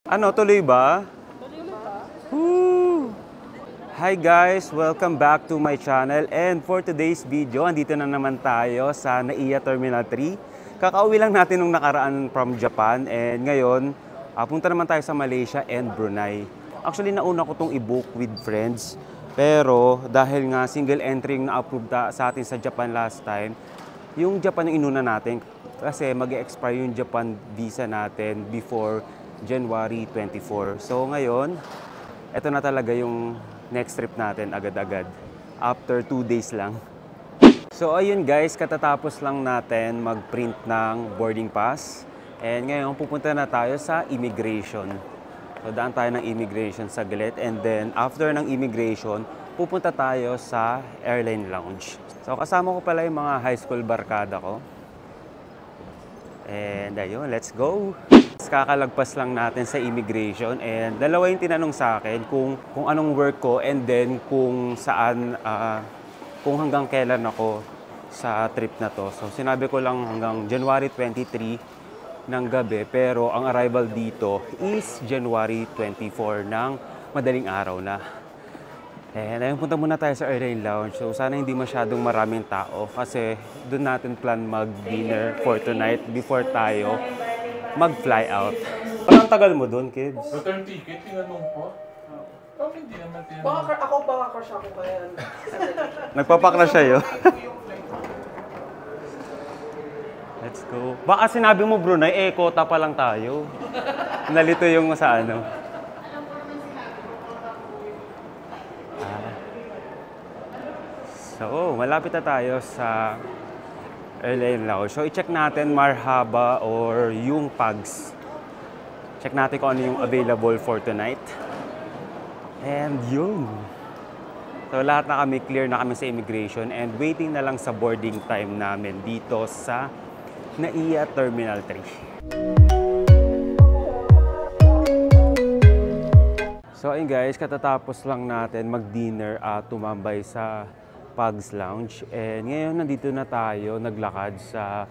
Ano, tuloy ba? Woo! Hi guys! Welcome back to my channel, and for today's video, andito na naman tayo sa NAIA Terminal 3. Kakauwi lang natin nung nakaraan from Japan, and ngayon, punta naman tayo sa Malaysia and Brunei. Actually, nauna ko itong i-book with friends, pero dahil nga single entry yung na-approve sa atin sa Japan last time, yung Japan yung inuna natin kasi mag-expire yung Japan visa natin before January 24. So ngayon, ito na talaga yung next trip natin agad-agad. After 2 days lang. So ayun guys, katatapos lang natin mag-print ng boarding pass. And ngayon, pupunta na tayo sa immigration. So daan tayo ng immigration saglit. And then after ng immigration, pupunta tayo sa airline lounge. So kasama ko pala yung mga high school barkada ko. And ayun, let's go! Kakalagpas lang natin sa immigration and dalawa yung tinanong sa akin kung anong work ko and then kung saan, kung hanggang kailan ako sa trip na to. So sinabi ko lang hanggang January 23 ng gabi, pero ang arrival dito is January 24 ng madaling araw na. And ayun, punta muna tayo sa airline lounge. So sana hindi masyadong maraming tao kasi doon natin plan mag-dinner for tonight before tayo mag-fly out. Parang tagal mo doon, kids? Return ticket, tinanong ko. Hindi naman tinanong. Baka crush ako kaya. Nagpapak-crush sa'yo. Let's go. Baka sinabi mo, Brunei, kota pa lang tayo. Nalito yung sa ano. So, malapit na tayo sa airline lounge. So, i-check natin Marhaba or yung Pags. Check natin kung ano yung available for tonight. And yun. So, lahat na kami, clear na kami sa immigration and waiting na lang sa boarding time namin dito sa NAIA Terminal 3. So, ayun guys, katatapos lang natin mag-dinner at tumambay sa Pags Lounge. And ngayon nandito na tayo, naglakad sa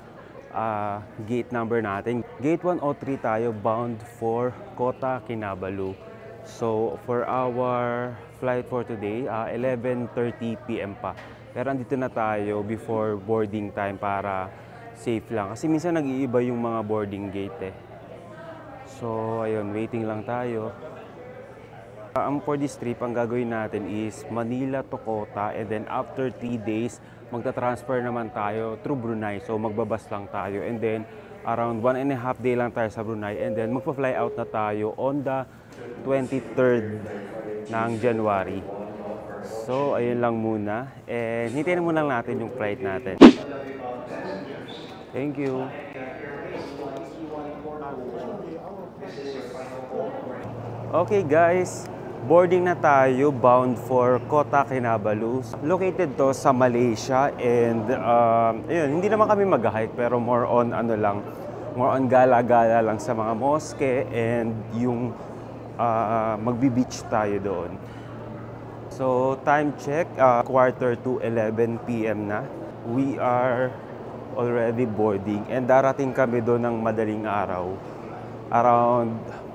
gate number natin. Gate 103 tayo, bound for Kota Kinabalu. So for our flight for today, 11:30 PM pa. Pero andito na tayo before boarding time para safe lang. Kasi minsan nag-iiba yung mga boarding gate eh. So ayun, waiting lang tayo. For this trip, ang gagawin natin is Manila to Kota, and then after 3 days, magta-transfer naman tayo through Brunei. So magbabas lang tayo, and then around 1.5 day lang tayo sa Brunei, and then magpa-fly out na tayo on the 23rd ng January. So ayun lang muna, and hintayin muna lang natin yung flight natin. Thank you. Okay guys, boarding na tayo, bound for Kota Kinabalu. Located to sa Malaysia, and ayun, hindi naman kami mag-hike pero more on ano lang, more on gala-gala lang sa mga mosque and yung magbi-beach tayo doon. So time check, 11:45 PM na. We are already boarding and darating kami doon ng madaling araw. Around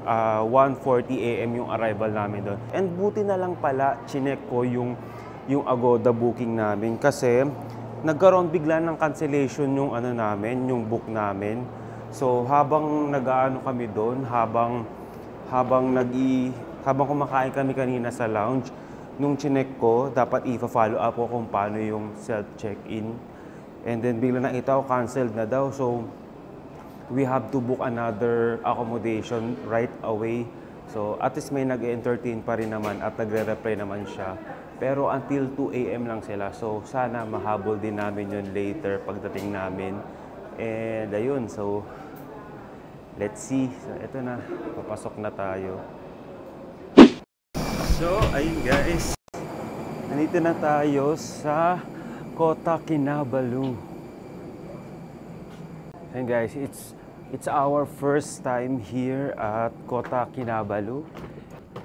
1:40 AM yung arrival namin doon. And buti na lang pala, chinek ko yung Agoda booking namin kasi nagkaroon bigla ng cancellation yung ano namin, yung book namin. So habang nag-aano kami doon, habang kumakain kami kanina sa lounge, nung chinek ko, dapat i-follow up ko kung paano yung self-check-in. And then bigla nakita ko canceled na daw. So we have to book another accommodation right away. So at least may nag-entertain pa rin naman at nagre-reply naman siya. Pero until 2 AM lang sila. So sana mahabol din namin yun later pagdating namin. And ayun, so let's see. So ito na, papasok na tayo. So ayun guys, nandito na tayo sa Kota Kinabalu. And guys, it's our first time here at Kota Kinabalu.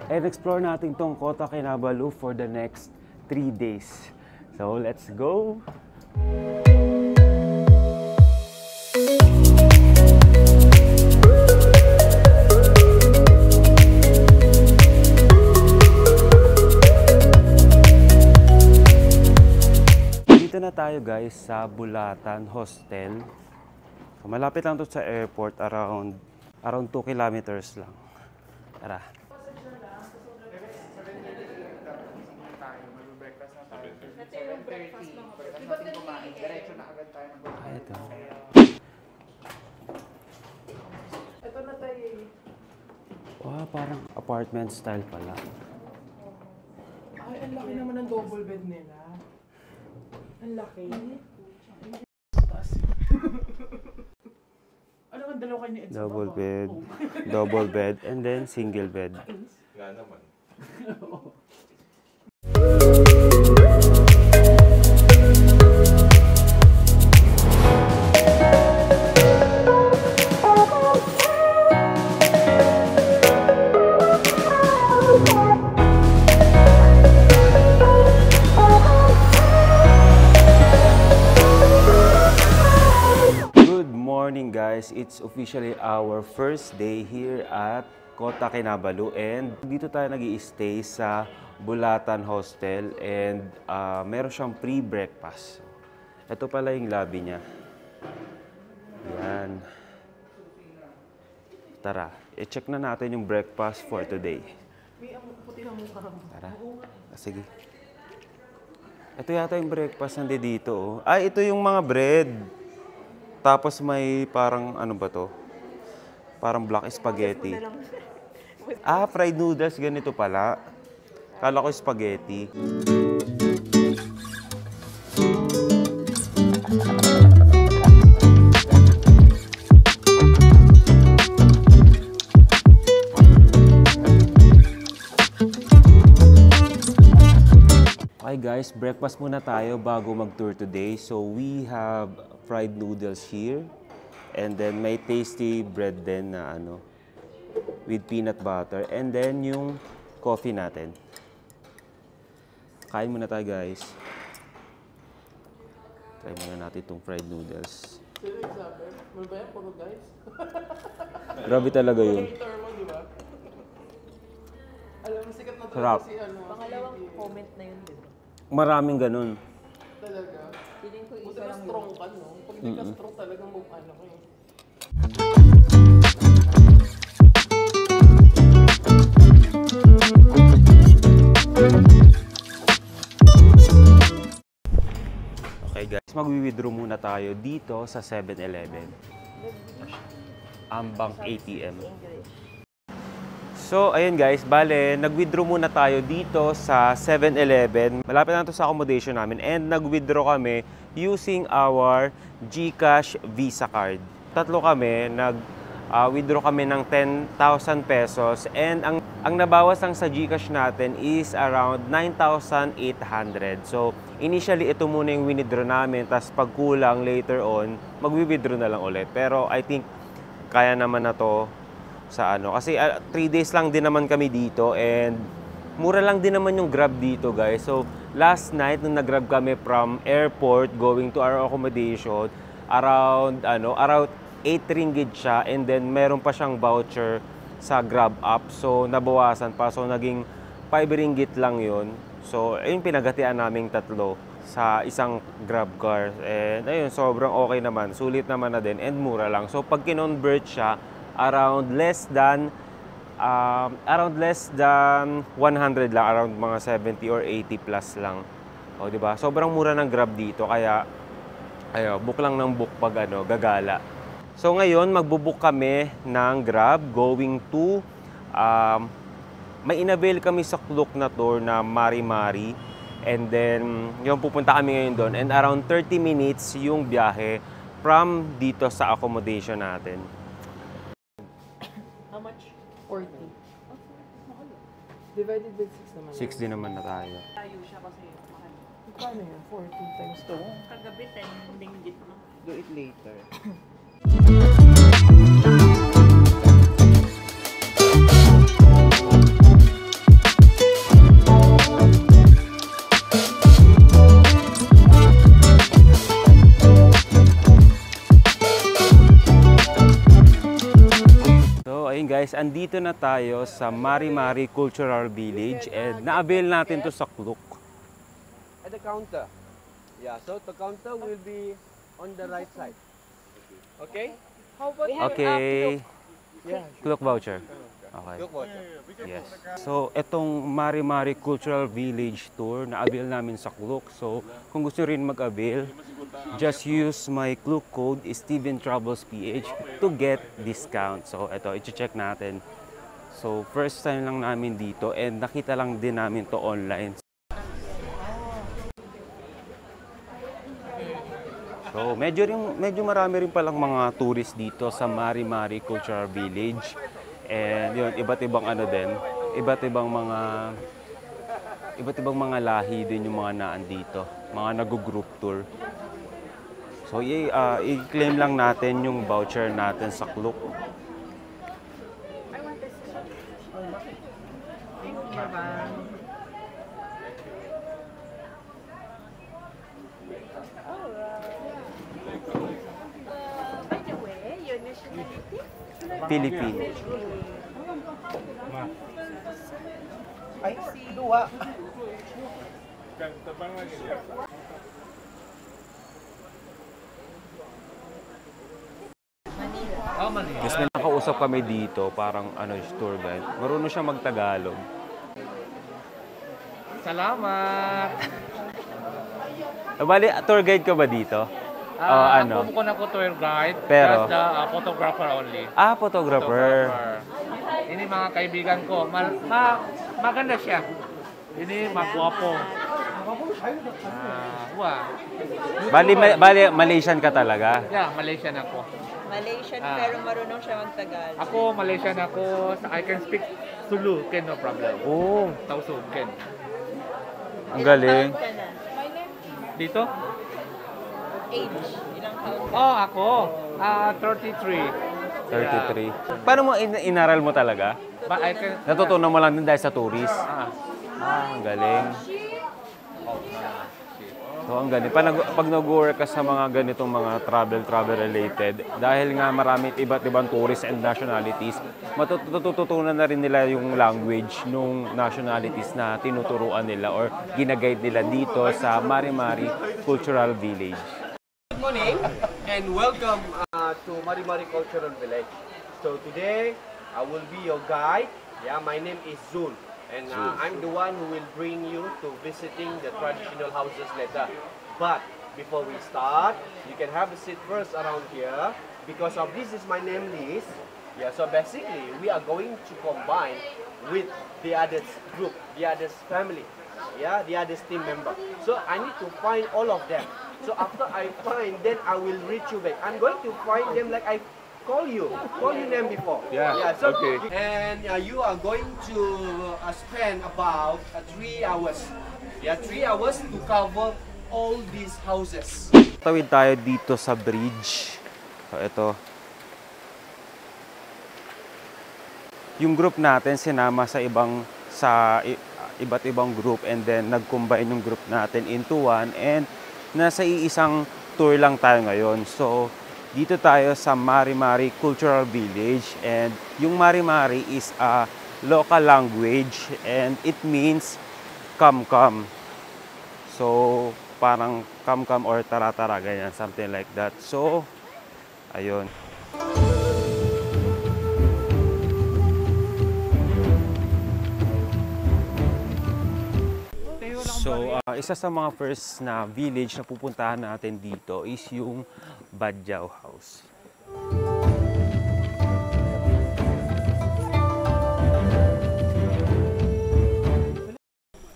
And explore natin tong Kota Kinabalu for the next 3 days. So let's go! Nandito na tayo guys sa Bulatan Hostel. So, malapit lang to sa airport, around 2 kilometers lang. Tara. Ay, ito. Ito na tayo. Wow, parang apartment style pala. Ay, ang laki naman ng double bed nila. Ang laki. Ano ang dalawa kayo ni Eds? Double bed, double bed, and then single bed. Nga naman. Guys, it's officially our first day here at Kota Kinabalu and dito tayo nag-i-stay sa Bulatan Hostel and meron siyang pre-breakfast. Ito pala yung lobby niya. Yan. Tara, i-check na natin yung breakfast for today. Tara. Sige. Ito yata yung breakfast nandito. Oh. Ay, ito yung mga bread. Tapos may parang, ano ba to? Parang black spaghetti. Ah, fried noodles, ganito pala. Kala ko spaghetti. Okay guys, breakfast muna tayo bago mag-tour today. So we have fried noodles here and then may tasty bread din na ano with peanut butter and then yung coffee natin. Kain muna tayo guys. Try muna natin itong fried noodles. Sino yung sabi? Ano ba yan? Puro guys? Grabe talaga yun. Hater mo, di ba? Alam mo, sikat na Sarap. talaga si ano. Pangalawang comment na yun din. Maraming ganun. Talaga. Feeling ko Buti isa na lang strong yun. ka, no? Pag hindi ka strong talagang ano ko eh. Okay guys, mag-withdraw muna tayo dito sa 7-Eleven. Ambang ATM. So, ayun guys, bale, nag-withdraw muna tayo dito sa 7-Eleven. Malapit na ito sa accommodation namin and nag-withdraw kami using our GCash Visa card. Tatlo kami, nag-withdraw kami ng 10,000 pesos and ang nabawas lang sa GCash natin is around 9,800. So, initially, ito muna yung withdraw namin, tapos pag kulang later on, mag-withdraw na lang ulit. Pero I think, kaya naman na to sa ano. Kasi 3 days lang din naman kami dito and mura lang din naman yung Grab dito guys. So last night nung nag-Grab kami from airport going to our accommodation, around 8 ringgit siya and then meron pa siyang voucher sa Grab app. So nabawasan pa. So naging 5 ringgit lang yun. So ayun pinagatian naming tatlo sa isang Grab car. And ayun, sobrang okay naman. Sulit naman na din and mura lang. So pag kinonvert siya, around less than 100 lang, around mga 70 or 80 plus lang. O di ba? Sobrang mura ng Grab dito kaya book lang ng book pag gagala. So ngayon magbo-book kami ng Grab going to may inavail kami sa Klook na tour na Mari-Mari and then yung pupunta kami ngayon doon and around 30 minutes yung biyahe from dito sa accommodation natin. How much? 40. Divided by 6 naman. 6 din naman na tayo. Tayo siya kasi mahal. Paano yun? 40 times 2? Kagabi 10 ringgit na. Do it later. Guys, andito na tayo sa Mari-Mari Cultural Village and na-avail natin to sa Klook. At the counter. Yeah, so the counter will be on the right side. Okay? How about Okay. Yeah. Klook voucher. Okay. Look what. Yes. So, itong Mari-Mari Cultural Village Tour na avail namin sa Klook. So, kung gusto rin mag-avail, just use my Klook code Steven Travels PH to get discount. So, ito, i-check natin. So, first time lang namin dito and nakita lang din namin to online. So, medyo marami rin palang mga tourist dito sa Mari-Mari Cultural Village. And yun, iba't ibang iba't ibang mga lahi din yung mga naandito, mga nag-group tour. So, i-claim lang natin yung voucher natin sa Klook. By the way, your nationality? Philippine. Ay, dua. Yes, may nakausap kami dito, parang tour guide. Marunong siya mag-Tagalog. Salamat! Bali, tour guide ka ba dito? Ako ko na ko tour guide, Pero? just the photographer only. Photographer. Ini mga kaibigan ko, maganda siya. Ini magwapo. Wah. Bali, Malaysian ka talaga? Yeah, Malaysian ako. Malaysian Ah. pero marunong siya mag-Tagalog. Ako, Malaysian ako. I can speak Sulu, can no problem. Oh, Tauso, can. ang galing. Ka na? Dito? Age? Ilang taon ka? Oh, ako. 33. 33. Paano mo inaral mo talaga? But I can... Natutunan mo lang din dahil sa tourist? Ang galing. So, ang galing. Pag nag-work ka sa mga ganitong mga travel related, dahil nga marami iba't ibang tourists and nationalities, matututunan na rin nila yung language ng nationalities na tinuturuan nila or ginaguide nila dito sa Mari-Mari Cultural Village. Good morning and welcome to Mari-Mari Cultural Village. So today I will be your guide. Yeah, my name is Zul. And I'm the one who will bring you to visiting the traditional houses later. But before we start, you can have a seat first around here because of this is my name list. Yeah, so basically we are going to combine with the others group, the others family, yeah, the others team member. So I need to find all of them. So after I find, then I will reach you back. I'm going to find them like I call your name before. Yeah, so, okay. And you are going to spend about 3 hours. Yeah, 3 hours to cover all these houses. Tawid tayo dito sa bridge. So, ito. Yung group natin sinama sa iba't ibang group and then nag-combine yung group natin into one and nasa iisang tour lang tayo ngayon. So, dito tayo sa Mari-Mari Cultural Village and yung Mari-Mari is a local language and it means come. So, parang come or tara-tara, ganyan, something like that. So, ayun. So, isa sa mga first na village na pupuntahan natin dito is yung Badjao House.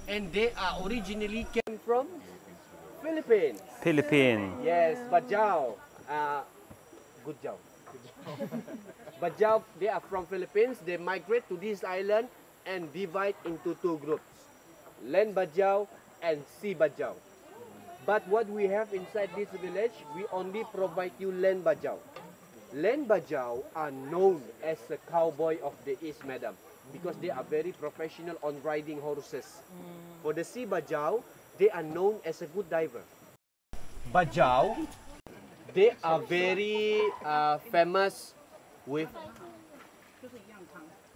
And they originally came from Philippines. Philippine. Yes, Bajau. Good job. Bajau, they are from Philippines. They migrate to this island and divide into 2 groups. Land Bajau and Sea Bajau. But what we have inside this village, we only provide you Land Bajau. Land Bajau are known as the cowboy of the East, madam, because they are very professional on riding horses. For the Sea Bajau, they are known as a good diver. Bajau, they are very famous with...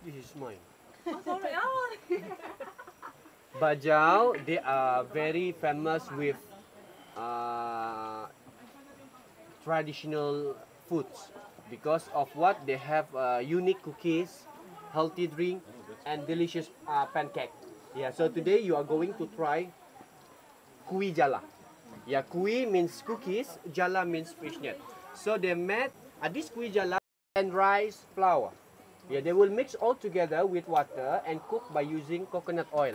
This is mine. Bajau, they are very famous with traditional foods because of what they have unique cookies, healthy drink, and delicious pancake. Yeah, so today you are going to try kui jala. Yeah, kui means cookies, jala means fishnet. So they made this kui jala and rice flour. Yeah, they will mix all together with water and cook by using coconut oil.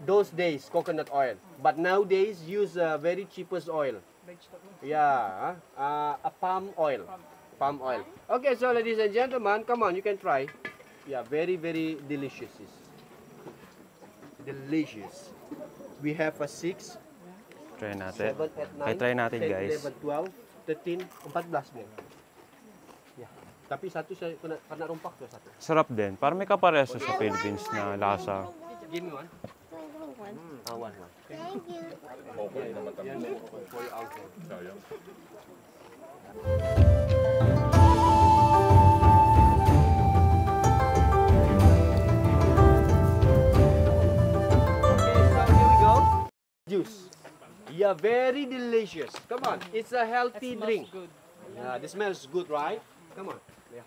Those days, coconut oil. But nowadays, use very cheapest oil. Yeah, a palm oil. Palm oil. Okay, so ladies and gentlemen, come on, you can try. Yeah, very, very delicious. Delicious. We have a 6, Try natin. 7, 8, 9, Ay, try natin 10, guys. 11, 12, 13, 14 mo. Yeah. Tapi satu siya, kana rumpak to satu. Sarap din. Parang may kapareso sa Philippines na lasa. Give me one. One. Thank you. Yan, for your uncle. Okay, so here we go. Juice. Yeah, very delicious. Come on, it's a healthy drink. Good. Yeah, the smell is good, right? Come on. Yeah.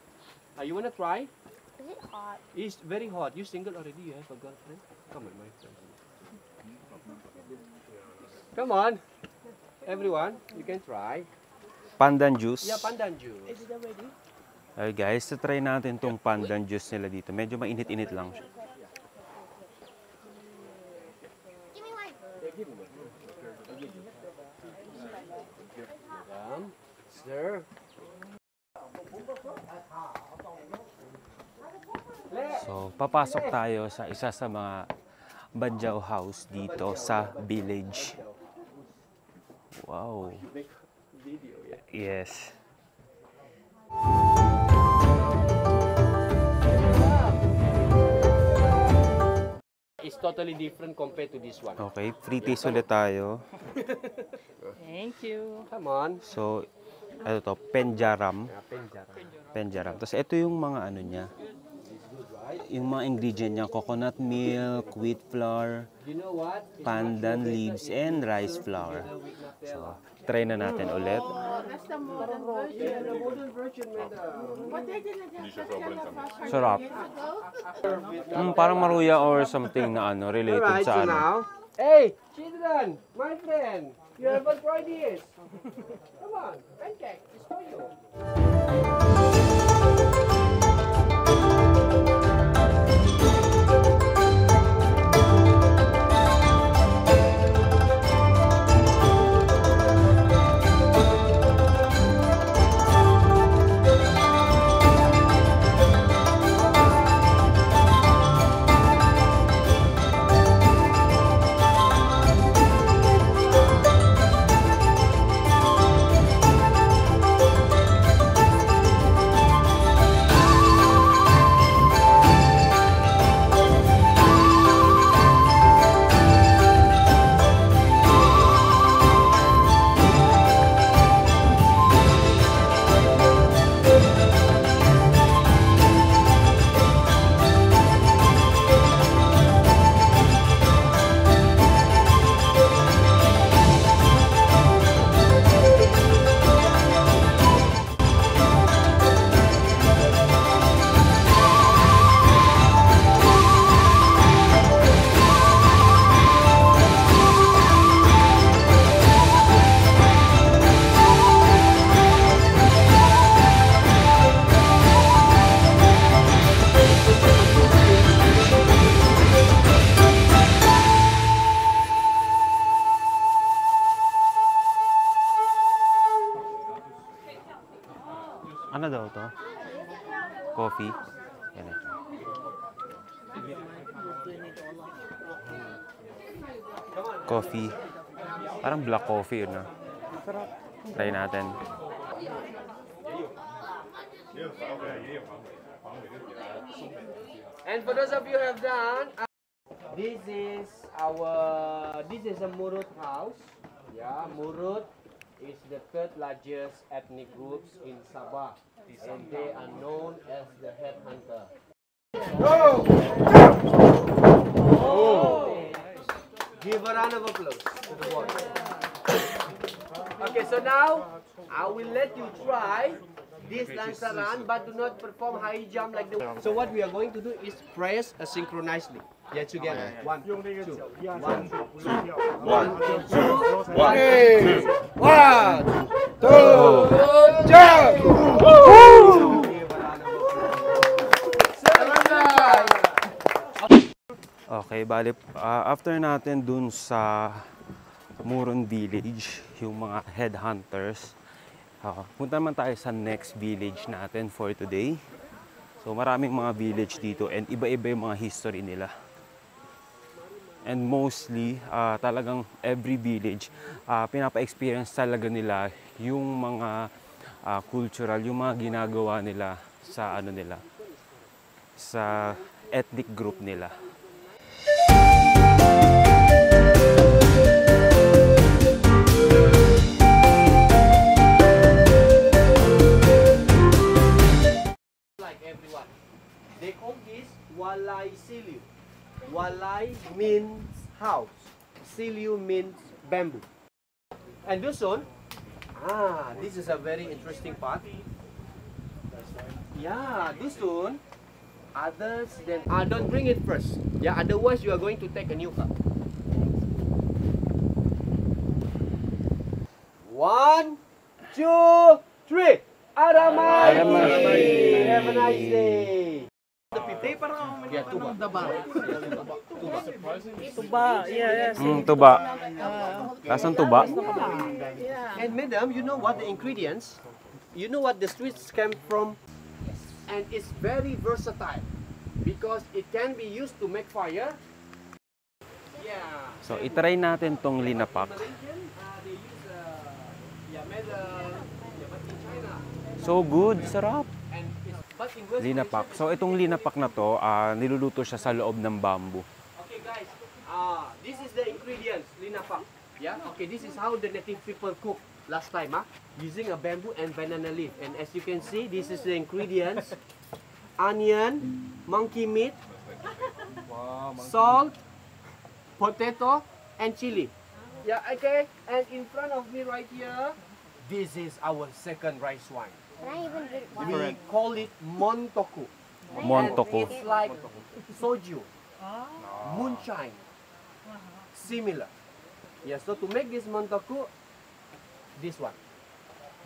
You wanna try? Is it hot? It's very hot. You single already? You have a girlfriend? Come on, my friend. Come on. Everyone, you can try. Pandan juice. Yeah, pandan juice. Ay guys, try natin tong pandan juice nila dito. Medyo mainit-init lang siya. Give me one. Madam, sir. So, papasok tayo sa isa sa mga Banjao house dito sa village. Wow. Yes. It's totally different compared to this one. Okay, free taste ulit tayo. Thank you. Come on. So, ano to? Penjaram. Yeah, penjara. Penjaram. Tapos ito yung mga ano niya. Yung mga ingredient niya, coconut milk, wheat flour, You know what? pandan leaves, and rice flour. So, try na natin ulit. That's the modern version. The modern version, madam. But they didn't have that Sarap. years ago. Parang maruya or something na ano, related Alright, sa so ano. now, hey, children, my friend, you haven't tried this. Come on, pancake, it's for you. Ano daw to? Coffee. Yan eh. Coffee. Parang black coffee yun, no? Try natin. And for those of you who have done, this is a Murut house. Yeah, Murut is the third largest ethnic groups in Sabah, and they are known as the headhunter. Oh! Give a round of applause to the boys. Okay, so now I will let you try this lansaran, but do not perform high jump like the. So what we are going to do is press synchronously. Yeah, together. One, two, one, two, one, two, one, jump! Okay, bali, after natin dun sa Muron Village, yung mga headhunters, punta naman tayo sa next village natin for today. So maraming mga village dito and iba-iba yung mga history nila. And mostly, talagang every village, pinapa-experience talaga nila yung mga cultural, yung mga ginagawa nila sa ano nila, sa ethnic group nila. Like everyone, they call this Walay Siliu. Walay means house, Siliu means bamboo. And this one, this is a very interesting part. Yeah, this one, others then, don't bring it first. Yeah, otherwise you are going to take a new cup. 1, 2, 3. Aramay! Have a nice day! Yeah, tuba. Tuba, yeah, yes. Tuba. Lasang tuba? And madam, you know what the ingredients? You know what the sweets came from? And it's very versatile because it can be used to make fire. Yeah. So, itry natin tong linapak. They use made but in China. So good, sarap. And it's, but in West Linapak. So, itong linapak na to, niluluto siya sa loob ng bamboo. Okay guys, this is the ingredients, linapak. Yeah, okay, this is how the native people cook last time, using a bamboo and banana leaf. And as you can see, this is the ingredients: onion, monkey meat, salt, potato, and chili. Yeah, okay. And in front of me right here, this is our second rice wine. Can I even drink one? We call it montoku. Montoku. It's like soju, moonshine, similar. Yeah, so to make this montoku, this one,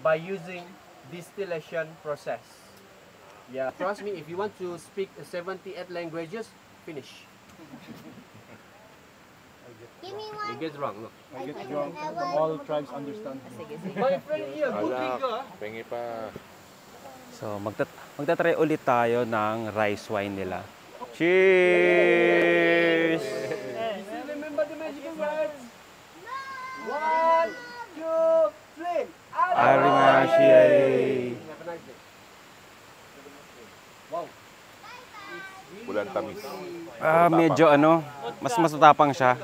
by using distillation process. Yeah, trust me, if you want to speak 78 languages, finish. Give me one. You get wrong, look. I get drunk. All tribes understand. My friend here, good drinker. Pengi pa. So, magta-try ulit tayo ng rice wine nila. Cheers! Still remember the magical words? 1, 2, 3. Arimashi! Have a nice day. Wow. Bulan tamis. Medyo mas matapang siya.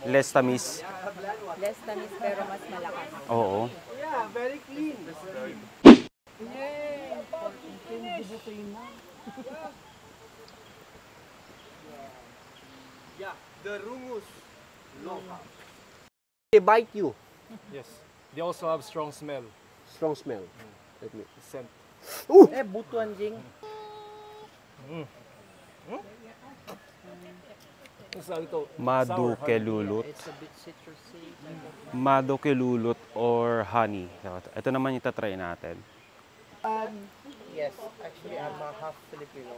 Less tamis. Less tamis pero mas malakas. Oo. Yeah, very clean. Yeah, the rungus loka. They bite you. Yes. They also have strong smell. Strong smell. Let me. Scent. Butuan jing. Madu kelulut. It's a bit citrusy. Madu kelulut or honey. Ito naman yung tatry natin. Yes, actually I'm a half Filipino.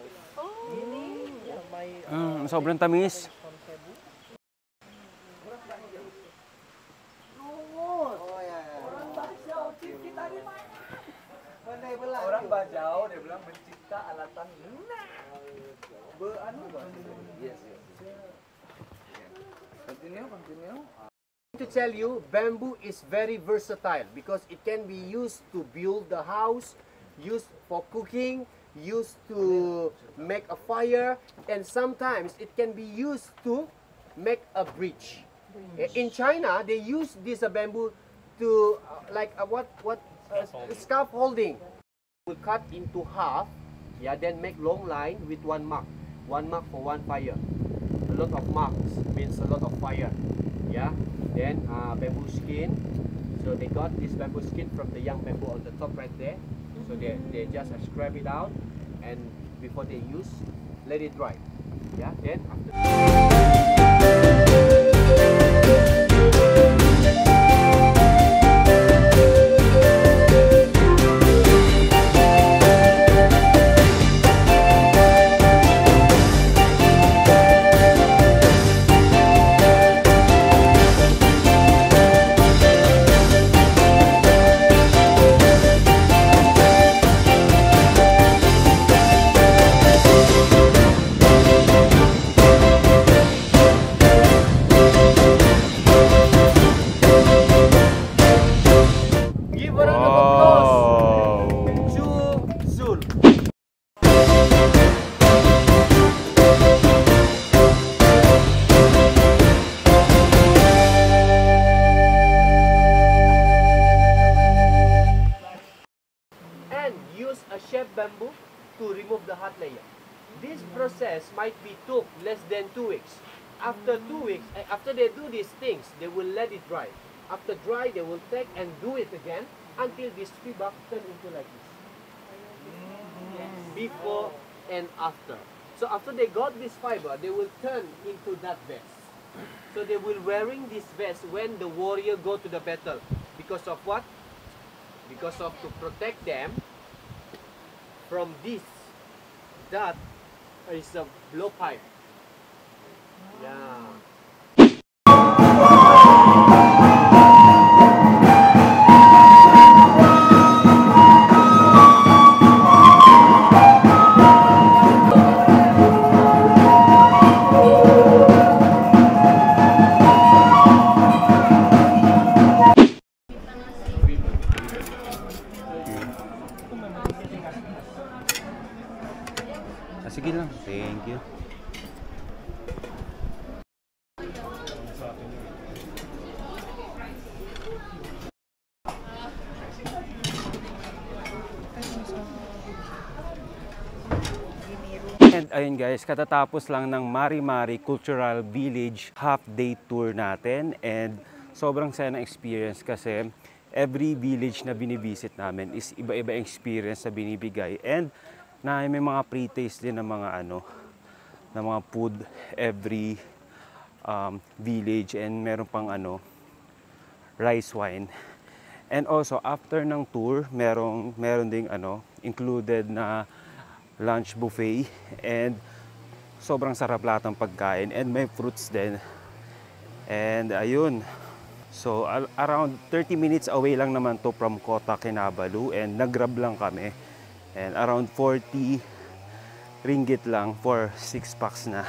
Yeah, Sobrang tamis. from Cebu. Orang Bajau dia bilang mencipta alatan. Yes. Continue. To tell you, bamboo is very versatile because it can be used to build the house, used for cooking, used to make a fire, and sometimes it can be used to make a bridge. In China, they use this bamboo to scaffolding. We cut into half, then make long line with one mark for one fire. A lot of marks means a lot of fire. Yeah, then bamboo skin. So they got this bamboo skin from the young bamboo on the top right there. So they just scrape it out, and before they use, let it dry. Yeah, then after. Give a round of applause to Zul. And use a shaped bamboo to remove the hard layer. This process might be took less than 2 weeks. After 2 weeks, after they do these things, they will let it dry. After dry, they will take and do it again until this feedback turn into like this. Before and after. So after they got this fiber, they will turn into that vest. So they will wearing this vest when the warrior go to the battle. Because of what? Because of to protect them from this. That is a blowpipe. Yeah. Sige lang. Thank you. And ayun guys, katatapos lang ng Mari-Mari Cultural Village half-day tour natin, and sobrang saya ng experience kasi every village na binivisit namin is iba-iba experience na binibigay, and na may mga pre-taste din ng mga ng mga food every village, and meron pang rice wine. And also after ng tour, meron ding included na lunch buffet, and sobrang sarap lahat ng pagkain, and may fruits din. And ayun, so around 30 minutes away lang naman to from Kota Kinabalu, and nag-grab lang kami, and around 40 ringgit lang for 6 packs na.